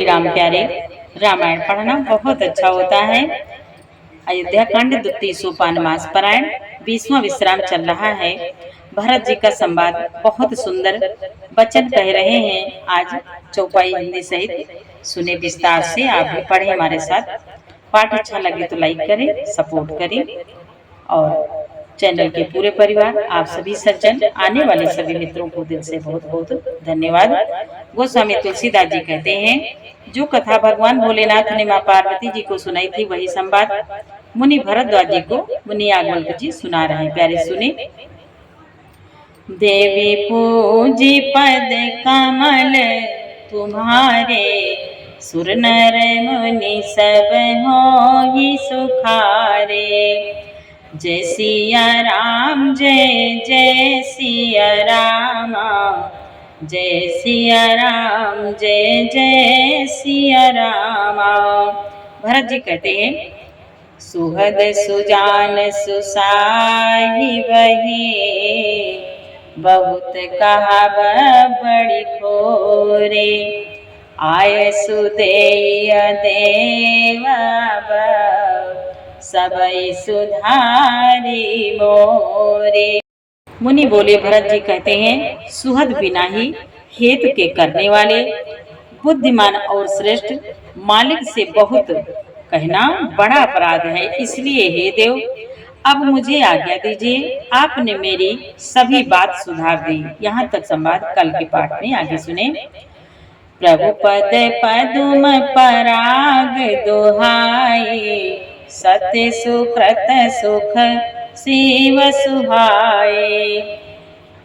राम प्यारे, रामायण पढ़ना बहुत अच्छा होता है। अयोध्या कांड द्वितीय सोपान मास पारायण 20वां विश्राम चल रहा है। भरत जी का संवाद बहुत सुंदर वचन कह रहे हैं। आज चौपाई हिंदी सहित सुने विस्तार से। आप भी पढ़े हमारे साथ। पाठ अच्छा लगे तो लाइक करें, सपोर्ट करें और चैनल के पूरे परिवार, आप सभी सज्जन, आने वाले सभी मित्रों को दिल से बहुत बहुत धन्यवाद। गोस्वामी तुलसीदास जी कहते हैं, जो कथा भगवान भोलेनाथ ने माँ पार्वती जी को सुनाई थी वही संवाद मुनि भरद्वाज जी को मुनि याज्ञवल्क्य जी सुना रहे हैं। प्यारे सुने। देवी पूजी पद कमल तुम्हारे, सुर नर मुनि सब होई सुखारे। जय सिया राम, जय जय सिया राम, जय सिया राम, जय जय सिया राम। भरत जी कहते हैं, सुहद सुजान सुसाही बही, बहुत कहाव बड़ी खोरे। आय सुदेय देव सबई सुधारी मोरे। मुनि बोले, भरत जी कहते हैं, सुहद बिना ही हेतु के करने वाले, बुद्धिमान और श्रेष्ठ मालिक से बहुत कहना बड़ा अपराध है। इसलिए हे देव, अब मुझे आज्ञा दीजिए। आपने मेरी सभी बात सुधार दी। यहाँ तक संवाद कल के पाठ में, आगे सुने। प्रभु पद पदुम पराग दोहाई, सत्य सुकृत सुख शिव सुहाए।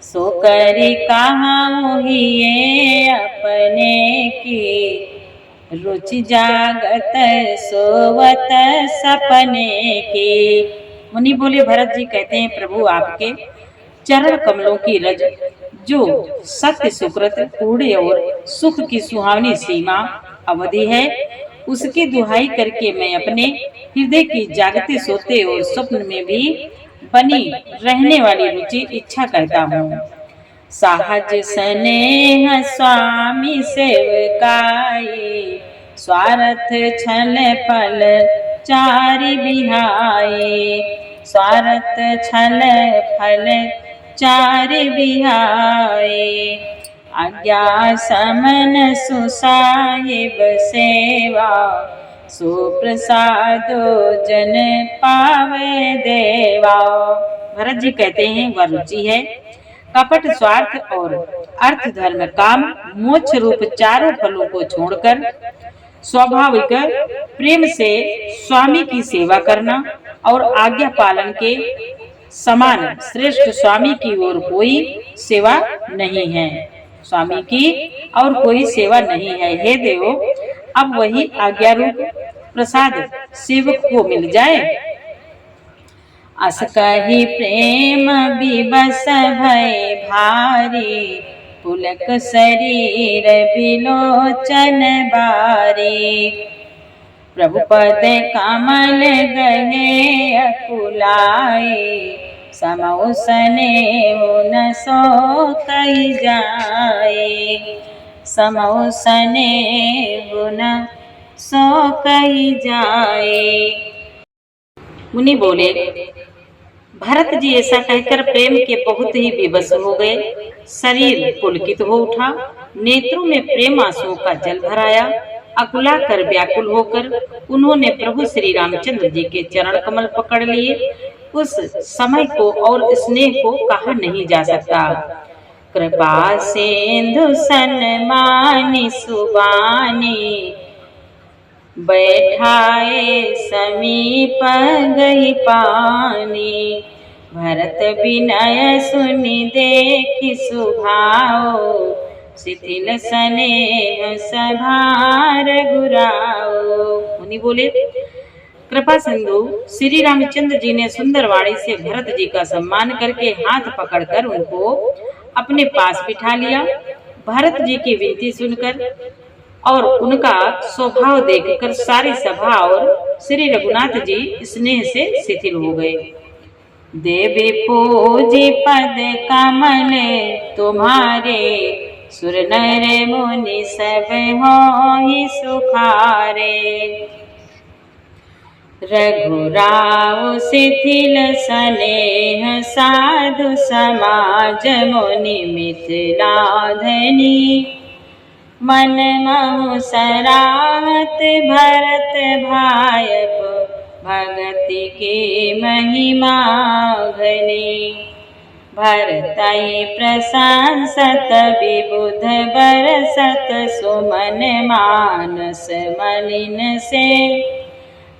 सो करी कहाँ ये अपने की, रुचि जागत सोवत सपने की। मुनि बोले, भरत जी कहते हैं, प्रभु आपके चरण कमलों की रज, जो सत्य सुकृत कूड़े और सुख की सुहावनी सीमा अवधि है, उसकी दुहाई करके मैं अपने हृदय की जागते सोते और स्वप्न में भी बनी रहने वाली रुचि इच्छा करता हूँ। सहज स्नेह स्वामी सेवकाई, स्वार्थ छल फल चारि बिहाई। स्वार्थ छल फल चारि बिहाई, आज्ञा समन सुसाहिब सेवा। सुप्रसादो जन पावे देवा। भरत जी कहते हैं, वह रुचि है कपट स्वार्थ और अर्थ धर्म काम मोक्ष रूप चारों फलों को छोड़कर स्वाभाविक प्रेम से स्वामी की सेवा करना और आज्ञा पालन के समान श्रेष्ठ स्वामी की और कोई सेवा नहीं है। स्वामी की और कोई सेवा नहीं है। हे देव, अब वही आज्ञा रूप प्रसाद सेवक को मिल जाए। अस कही प्रेम विवश भय भारी, पुलक शरीर बिलोचन बारी। प्रभु पद कमल गहे अकुलाए, समौ स्नेह न सो कही जाए। समौ स्नेह न सो कही जाए। मुनि बोले, भरत जी ऐसा कहकर प्रेम के बहुत ही विवश हो गए। शरीर पुलकित हो उठा, नेत्रों में प्रेम आंसुओं का जल भराया। अकुला कर व्याकुल होकर उन्होंने प्रभु श्री रामचंद्र जी के चरण कमल पकड़ लिए। उस समय को और स्नेह को कहा नहीं जा सकता। कृपा सिंधु सन्मानी सुबानी, बैठाए समीप गई पानी। भरत विनय सुनि देखि सुभाओ, शिथिल स्नेह सभार गुराओ। मुनि बोले, कृपा सिंधु श्री रामचंद्र जी ने सुंदर वाणी से भरत जी का सम्मान करके हाथ पकड़कर उनको अपने पास बिठा लिया। भरत जी की विनती सुनकर और उनका स्वभाव देखकर सारी सभा और श्री रघुनाथ जी स्नेह से शिथिल हो गए। देवी पूजी पद कमल तुम्हारे, सुर नर मुनि सब होहि सुखारे। रघुराव शिथिल सनेह साधु समाज मुनि मिथिला धनी। मन महु सराहत भरत भायप भगति की महिमा घनी। भरतहि प्रशंसत विबुध बरसत सुमन मानस मलिन से।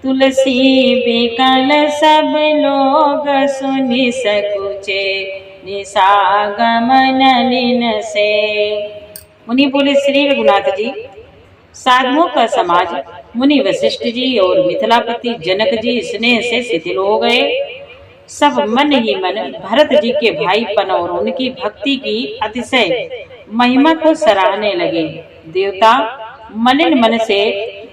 तुलसी बिकल सब लोग सुनि सकुचे निसागम नलिन से। मुनि बोले, श्री रघुनाथ जी, साधुओं का समाज मुनि वशिष्ठ जी और मिथिलापति जनक जी स्नेह से शिथिल हो गए। सब मन ही मन भरत जी के भाईपन और उनकी भक्ति की अतिशय महिमा को सराहने लगे। देवता मलिन मन से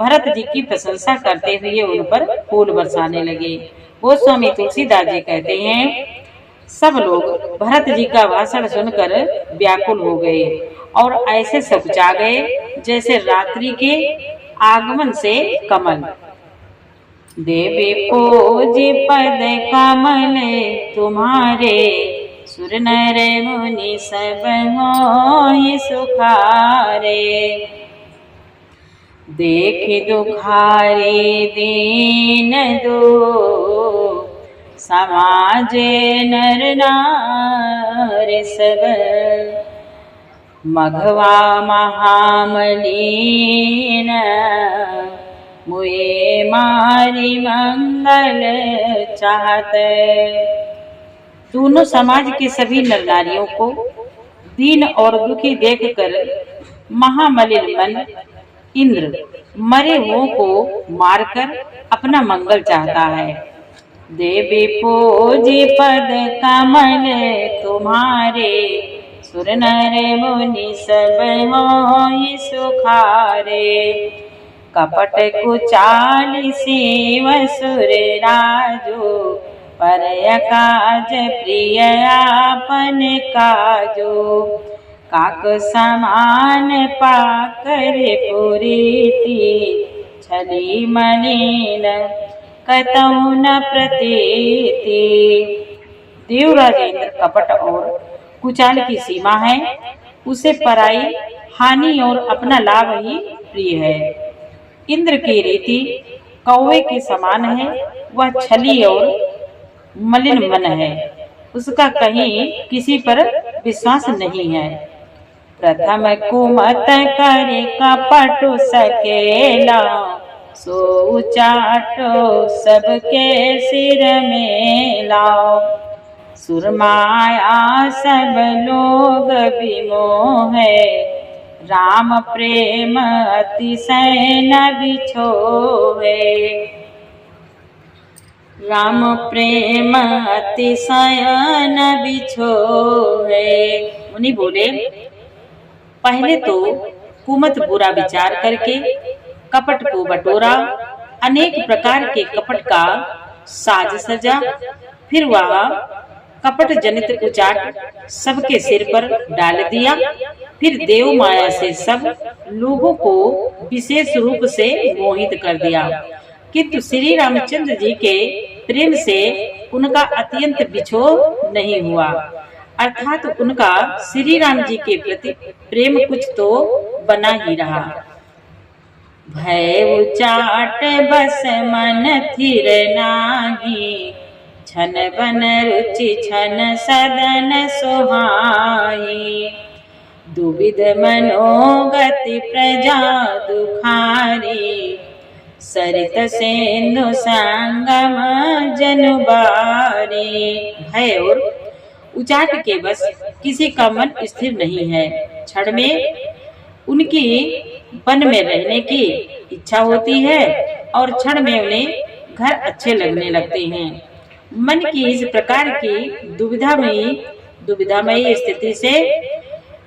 भरत जी की प्रशंसा करते हुए उन पर फूल बरसाने लगे। वो स्वामी तुलसीदास जी कहते हैं, सब लोग भरत जी का भाषण सुनकर व्याकुल हो गए और ऐसे सकुचा गए जैसे रात्रि के आगमन से कमल। देवी पूज पद कमल तुम्हारे। सुर नर मुनि सब होहि सुखारे। देख दुखारी दीन दो समाज नर नारी सब। मघवा महामलीन मुए मारी मंगल चाहत। दोनों समाज के सभी नर नारियों को दीन और दुखी देखकर महामलिन मन इंद्र मरे हुओं को मारकर अपना मंगल चाहता है। देवी पूजी पद कमल तुम्हारे। सुर नर मुनि सब होहि सुखारे। कपट कुचाल शिव सुर राजो। पर काज प्रिय आपन काजो। काक समान पाकर पुरीति। छली मलिन कतौ न प्रतीति। देवराज इंद्र कपट और कुचाल की सीमा है। उसे पराई हानि और अपना लाभ ही प्रिय है। इंद्र की रीति कौवे के समान है। वह छली और मलिन मन है। उसका कहीं किसी पर विश्वास नहीं है। प्रथम कुमत करे कपटु सकेला। सो चाटो सबके सिर में लाओ। सुरमाया सब लोग विमोहे। राम प्रेम अतिशय न बिछोहे। राम प्रेम अतिशय न बिछोहे। मुनि बोले, पहले तो कुमत बुरा विचार करके कपट को बटोरा। अनेक प्रकार के कपट का साज सजा। फिर वह कपट जनित उचाट सबके सिर पर डाल दिया। फिर देव माया से सब लोगों को विशेष रूप से मोहित कर दिया। किंतु श्री रामचंद्र जी के प्रेम से उनका अत्यंत बिछोह नहीं हुआ। अर्थात उनका श्री राम जी के प्रति प्रेम कुछ तो बना ही रहा। भय उचाट बस मन थिर नाही। छन बन रुचि छन सदन सोहाई। दुविध मनोगति प्रजा दुखारी। सरित सेंधु संगम जनुबारी। भय और उचाट के बस किसी का मन स्थिर नहीं है। क्षण में उनकी वन में रहने की इच्छा होती है और क्षण में उन्हें घर अच्छे लगने लगते हैं। मन की इस प्रकार की दुविधामयी स्थिति से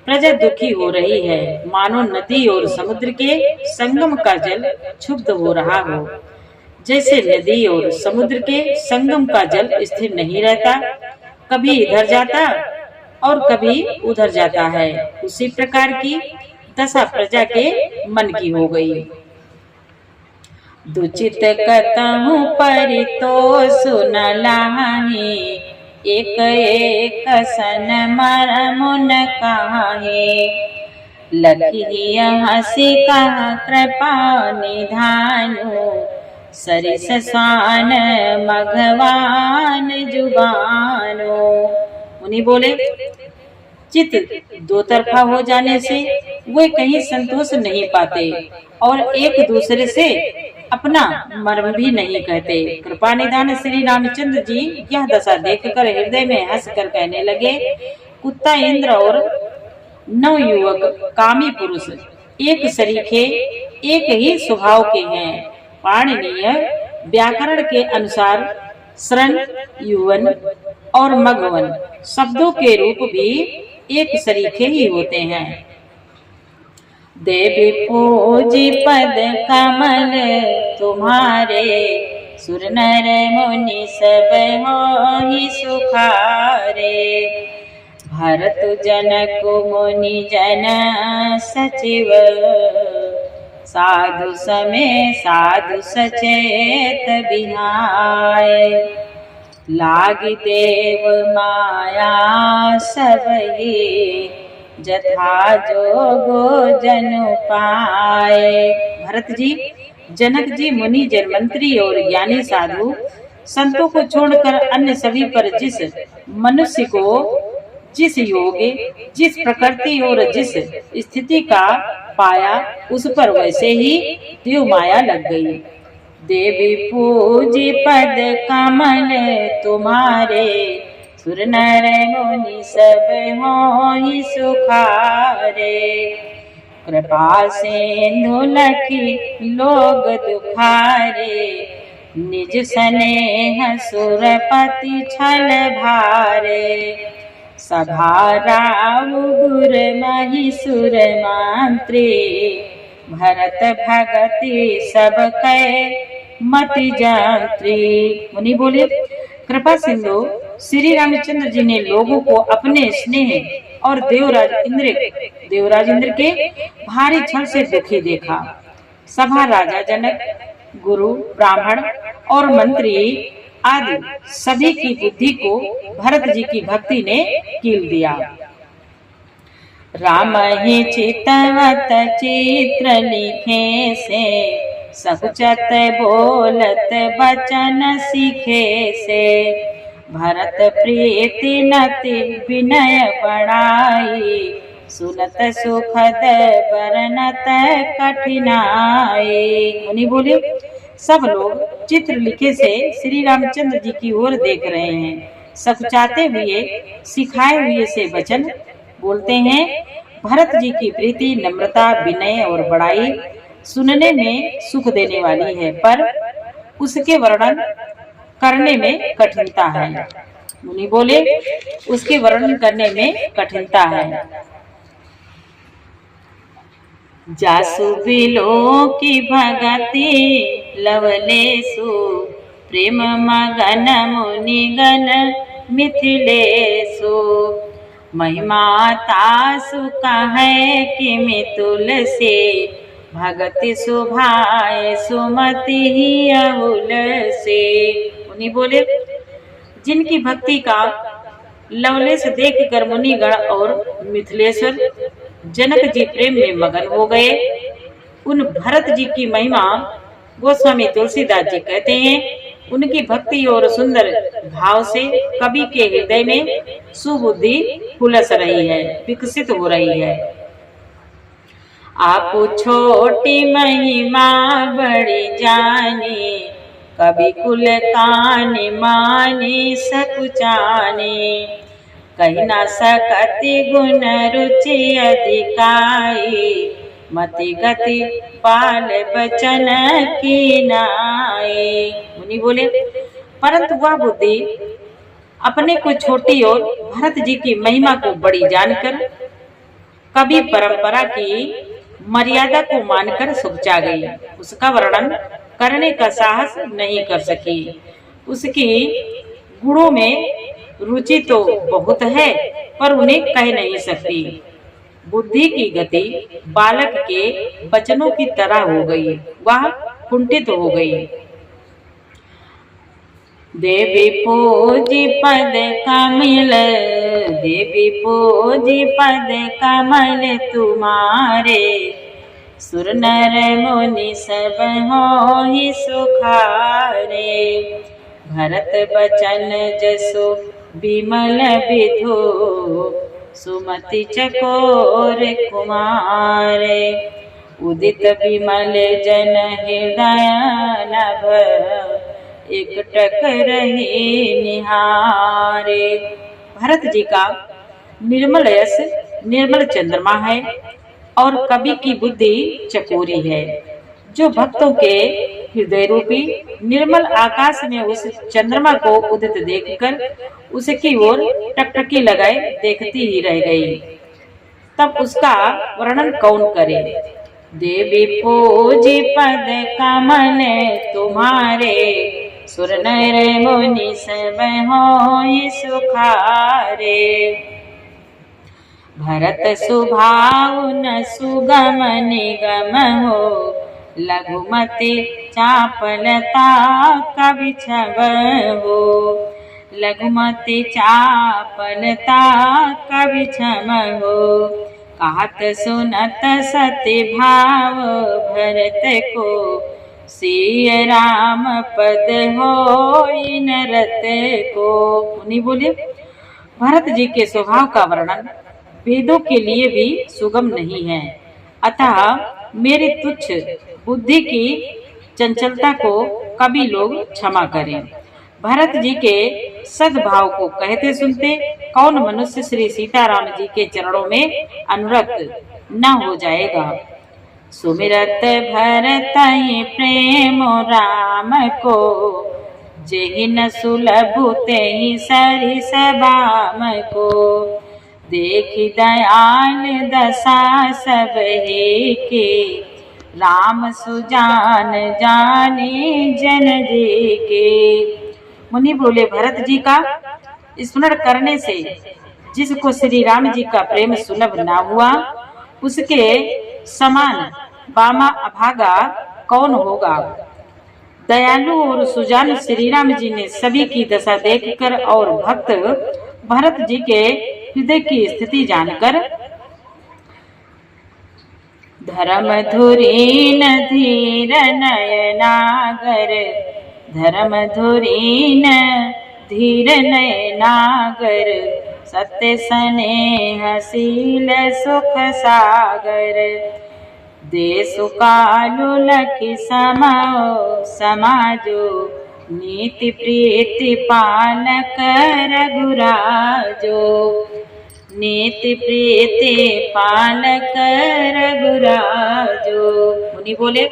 प्रजा दुखी हो रही है। मानो नदी और समुद्र के संगम का जल क्षुब्ध हो रहा हो। जैसे नदी और समुद्र के संगम का जल स्थिर नहीं रहता, कभी इधर जाता और कभी उधर जाता है। उसी प्रकार की दशा प्रजा के मन की हो गई। दुचित कतहु परितोष न लाहि, एक एक सन मरम न काहे। लखी हसी का कृपा निधानु, सरिस स्वान मघवान जुबानो। मुनि बोले, चित दो तरफा हो जाने से वे कहीं संतोष नहीं पाते और एक दूसरे से अपना मर्म भी नहीं कहते। कृपा निधान श्री रामचंद्र जी यह दशा देखकर हृदय में हंसकर कहने लगे, कुत्ता इंद्र और नवयुवक कामी पुरुष एक सरीखे एक ही स्वभाव के हैं। पाणिनीय व्याकरण के अनुसार श्रन, युवन और मघवन शब्दों के रूप भी एक सरीखे ही होते हैं। देवी पूजी पद कमल तुम्हारे, सुर नर मुनि सब मोहि सुखारे। भरत जनक मुनि जन सचिव, साधु समय साधु सचेत बिहाय। लाग देव माया सबहि, जथा जोगो जनु पाए। भरत जी, जनक जी, मुनि, जनमंत्री और ज्ञानी साधु संतों को छोड़कर अन्य सभी पर जिस मनुष्य को जिस योग, जिस प्रकृति और जिस स्थिति का पाया, उस पर वैसे ही देव माया लग गई। देवी पूजी पद कमल तुम्हारे, सुर नर मुनि सब मोहि सुखारे। कृपा सिंधु लखी लोग दुखारे, निज स्नेह सुरपति छल भारे। सभा राव गुर महि सुर मंत्री, भरत भगति सब कै मति जंत्री। मुनि बोले, कृपा सिंधु श्री रामचंद्र जी ने लोगों को अपने स्नेह और देवराज इंद्र के भारी छल से दुखी देखा। सभा राजा जनक, गुरु, ब्राह्मण और मंत्री आदि सभी की बुद्धि को भरत जी की भक्ति ने कील दिया। राम ही चितवत चित्र लिखे से, सकुचत बोलत बचन सीखे से। भरत प्रीति नति विनय बढ़ाई, सुनत सुखद बरनत कठिनाई। मुनि बोले, सब लोग चित्र लिखे से श्री रामचंद्र जी की ओर देख रहे हैं। सकुचाते हुए, सिखाए हुए से वचन बोलते हैं। भरत जी की प्रीति, नम्रता, विनय और बड़ाई सुनने में सुख देने वाली है, पर उसके वर्णन करने में कठिनता है। मुनि बोले, उसके वर्णन करने में कठिनता है। जासु बिलो की भगति लवलेसु, प्रेम मगन मुनि गण मिथिलेसु। महिमा तासु कहे कि मितुल से, भगति सुभाए सुमति ही अहुल से। मुनि बोले, जिनकी भक्ति का लवलेश देखकर मुनिगण और मिथिलेश्वर जनक जी प्रेम में मगन हो गए। उन भरत जी की महिमा गोस्वामी तुलसीदास जी कहते हैं, उनकी भक्ति और सुंदर भाव से कवि के हृदय में सुबुद्धि हुलस रही है, विकसित हो रही है। आप छोटी महिमा बड़ी जानी, कवि कुल कानि मानी सकुचानी। कही न सकति गुण रुचि अधिकाई, मति गति बाल बचन की नाई। मुनि बोले, परंतु वह बुद्धि अपने को छोटी और भरत जी की महिमा को बड़ी जानकर कवि परंपरा की मर्यादा को मानकर सुखचा गई। उसका वर्णन करने का साहस नहीं कर सकी। उसकी गुणों में रुचि तो बहुत है पर उन्हें कह नहीं सकती। बुद्धि की गति बालक के बचनों की तरह हो गई, वह कुंठित हो गई। देवी पूजी पद कमल, देवी पूजी पद कमल तुम्हारे, सुर नर मुनि सब होहि सुखारे। भरत बचन जसो विमल विधु, सुमति चकोर कुमारे। उदित विमल जन हृदय नभ, एकटक रहे निहारे। भरत जी का निर्मल यश निर्मल चंद्रमा है और कवि की बुद्धि चकोरी है, जो भक्तों के हृदय रूपी निर्मल आकाश में उस चंद्रमा को उदित देखकर उसकी ओर टकटकी लगाए देखती ही रह गई। तब उसका वर्णन कौन करे। देवी पूजी पद कमल तुम्हारे, सुर नर मुनि सब होहि सुखारे। भरत सुभाव न सुगम निगम हो, लघुमति चापलता कवि छब हो। लघुमति चापलता कवि छम हो, कहत सुनत सति भाव भरत को, सिय राम पद होई नरत को। उन्हीं बोले भरत जी के स्वभाव का वर्णन वेदों के लिए भी सुगम नहीं है, अतः मेरी तुच्छ बुद्धि की चंचलता को कभी लोग क्षमा करें। भरत जी के सद्भाव को कहते सुनते कौन मनुष्य श्री सीताराम जी के चरणों में अनुरक्त न हो जाएगा। सुमिरत भरत प्रेम राम को, जेहि न सुलभ तेहि सरिस बाम को। देखि दयाल दशा सब हे के, राम सुजान जाने जन जी के। मुनि बोले भरत जी का स्मरण करने से जिसको श्री राम जी का प्रेम सुलभ ना हुआ, उसके समान बामा अभागा कौन होगा। दयालु और सुजान श्री राम जी ने सभी की दशा देखकर और भक्त भरत जी के हृदय की स्थिति जानकर, धर्म धुरीन धीर नयनागर, धर्म धुरीन धीर नयनागर। सत्य स्नेहशील सुख सागर, देशु कालु लखि समाओ समाजो। नीति प्रीति पालक रघुराजो, नीति प्रीति पालक रघुराजो। मुनि बोले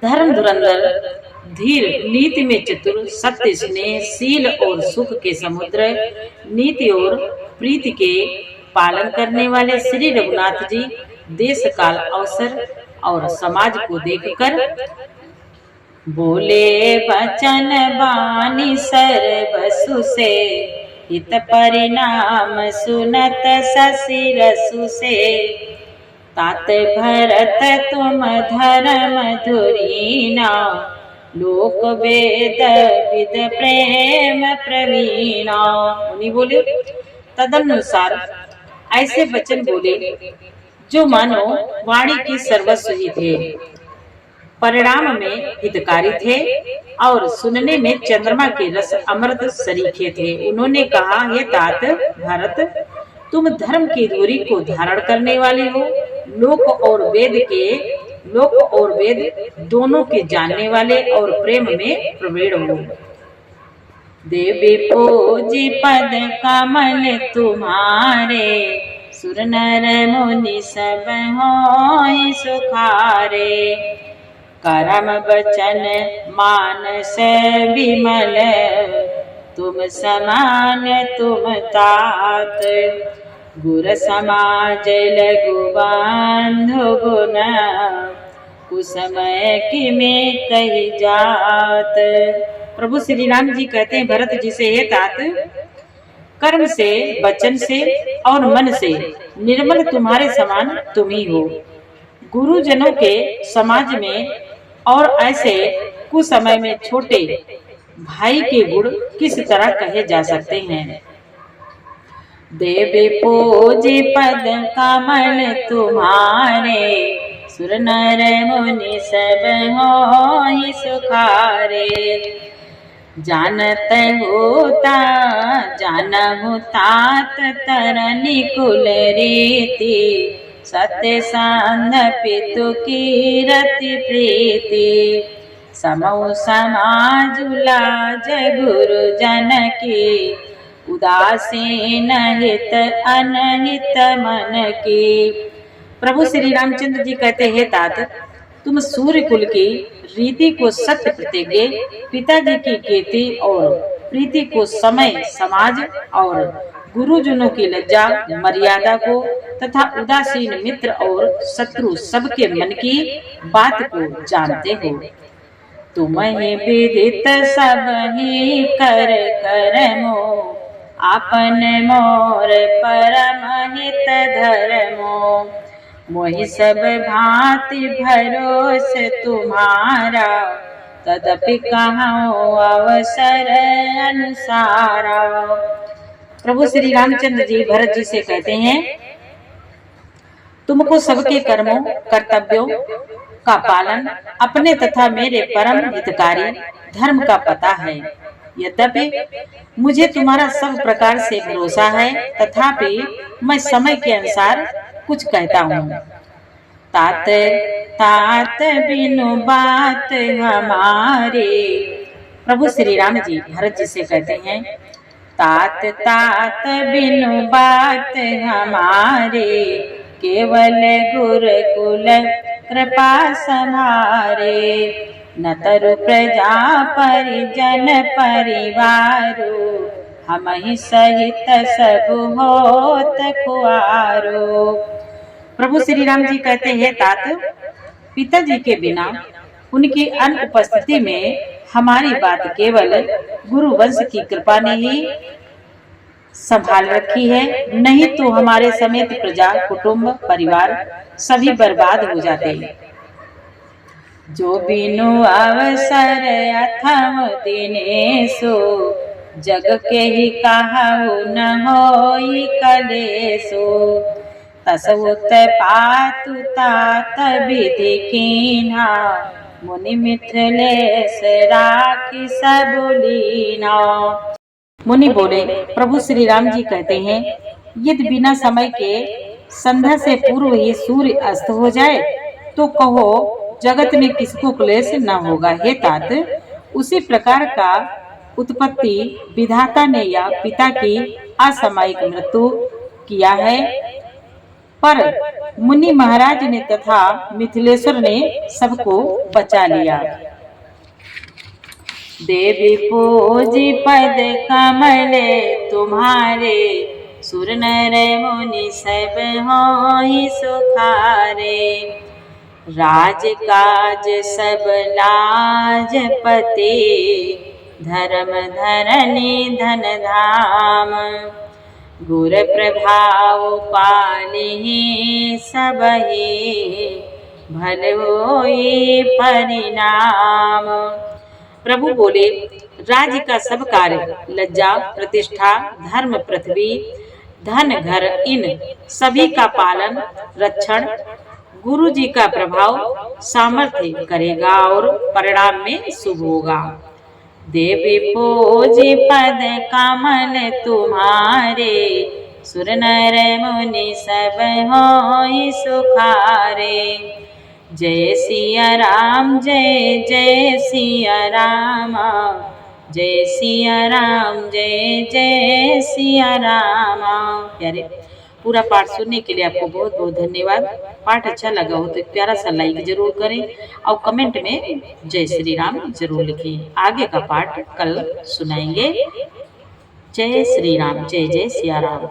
धर्म धुरंधर, धीर, नीति में चतुर, सत्य स्नेह शील और सुख के समुद्र, नीति और प्रीति के पालन करने वाले श्री रघुनाथ जी देश काल अवसर और समाज को देखकर बोले वचन बानी सर्वसु से। हित परिणाम सुनत शशि रसु से, तात भरत तुम धर्म धुरीना। लोक वेद विद प्रेम प्रवीणा। मुनि बोले तदनुसार ऐसे वचन बोले जो मानो वाणी की सर्वस्व ही थे, परिणाम में हितकारी थे और सुनने में चंद्रमा के रस अमृत सरीखे थे। उन्होंने कहा, हे तात भरत, तुम धर्म की दूरी को धारण करने वाले हो, लोक और वेद दोनों के जानने वाले और प्रेम में प्रवीण हो। देवी पूजी पद कमल तुम्हारे, सुर नर मुनि सब होय सुखारे। करम बचन मानस विमल, तुम समान तुम तात। गुर समाज लघु बांधो गुण, कुसमय कि में कही जात। प्रभु श्री राम जी कहते हैं भरत जी से, हे तात, कर्म से, वचन से और मन से निर्मल तुम्हारे समान तुम ही हो। गुरुजनों के समाज में और ऐसे कुसमय में छोटे भाई के गुण किस तरह कहे जा सकते हैं। देवी पूजी पद कमल तुम्हारे, सुर नर मुनि सब होई सुखारे। जानत होता जानहु तात तरनि कुल रीति, सत्य सांध पितु कीरति प्रीति। समौ समाज लाज गुरु जन की, उदासीन हित अनहित मन की। प्रभु श्री रामचंद्र जी कहते हैं, तात, तुम सूर्य कुल की रीति को सत्य प्रतिज्ञ, पिताजी की कीर्ति और प्रीति को समय, समाज और गुरुजनों की लज्जा मर्यादा को तथा उदासीन मित्र और शत्रु सबके मन की बात को जानते हो। तुम्हें विदित सब ही कर कर मो, आपन मोर परम हित धर्मो। मोहि सब भांति भरोस तुम्हारा, तदपि कहूँ अवसर अनुसारा। प्रभु श्री रामचंद्र जी भरत जी से कहते हैं, तुमको सबके कर्मों कर्तव्यों का पालन अपने तथा मेरे परम हितकारी धर्म का पता है। यद्यपि मुझे तुम्हारा सब प्रकार से भरोसा है, तथापि मैं समय के अनुसार कुछ कहता हूँ। तात तात बिनु बात हमारे। प्रभु श्री राम जी भरत जी से कहते हैं, तात तात बिनु बात हमारे, केवल गुरुकुल कृपा समारे। न तरु प्रजा परिजन परिवारो, हम ही सहित सब होत खुआरो। प्रभु श्री राम जी कहते हैं, तात, पिताजी के बिना उनकी अनुपस्थिति में हमारी बात केवल गुरु वंश की कृपा ने ही संभाल रखी है, नहीं तो हमारे समेत प्रजा कुटुंब परिवार सभी बर्बाद हो जाते हैं। जो बिनु अवसर अथम दिनेसो, जग के ही कहु न होई कलेसो। तसउत पातु तात विधि कीन्हा, मुनि मिथिलेश राखी सब लीना। मुनि बोले, प्रभु श्री राम जी कहते हैं, यदि बिना समय के संध्या से पूर्व ही सूर्य अस्त हो जाए तो कहो जगत में किसको क्लेश न होगा। हे तात, उसी प्रकार का उत्पत्ति विधाता ने या पिता की असामयिक मृत्यु किया है, पर मुनि महाराज ने तथा मिथिलेश्वर ने सबको बचा लिया। देवी पूजी पद कमले तुम्हारे, सुर नर मुनि सब होई सुखारे। राज काज सब लाज पति, धर्म धरनी धन धाम। गुर प्रभाव पालिहि सबहि, भल होई परिणाम। प्रभु बोले, राज्य का सब कार्य, लज्जा प्रतिष्ठा धर्म पृथ्वी धन घर, इन सभी का पालन रक्षण गुरु जी का प्रभाव सामर्थ्य करेगा और परिणाम में शुभ होगा। देवी पूजी पद कमल तुम्हारे, सुर नर मुनि सब होई सुखारे। जय सिया राम जय जय सिया राम, जय सिया राम जय जय सिया राम। प्यारे, पूरा पाठ सुनने के लिए आपको बहुत बहुत धन्यवाद। पाठ अच्छा लगा हो तो एक प्यारा सा लाइक जरूर करें और कमेंट में जय श्री राम जरूर लिखें। आगे का पाठ कल सुनाएंगे। जय श्री राम जय जय सिया राम।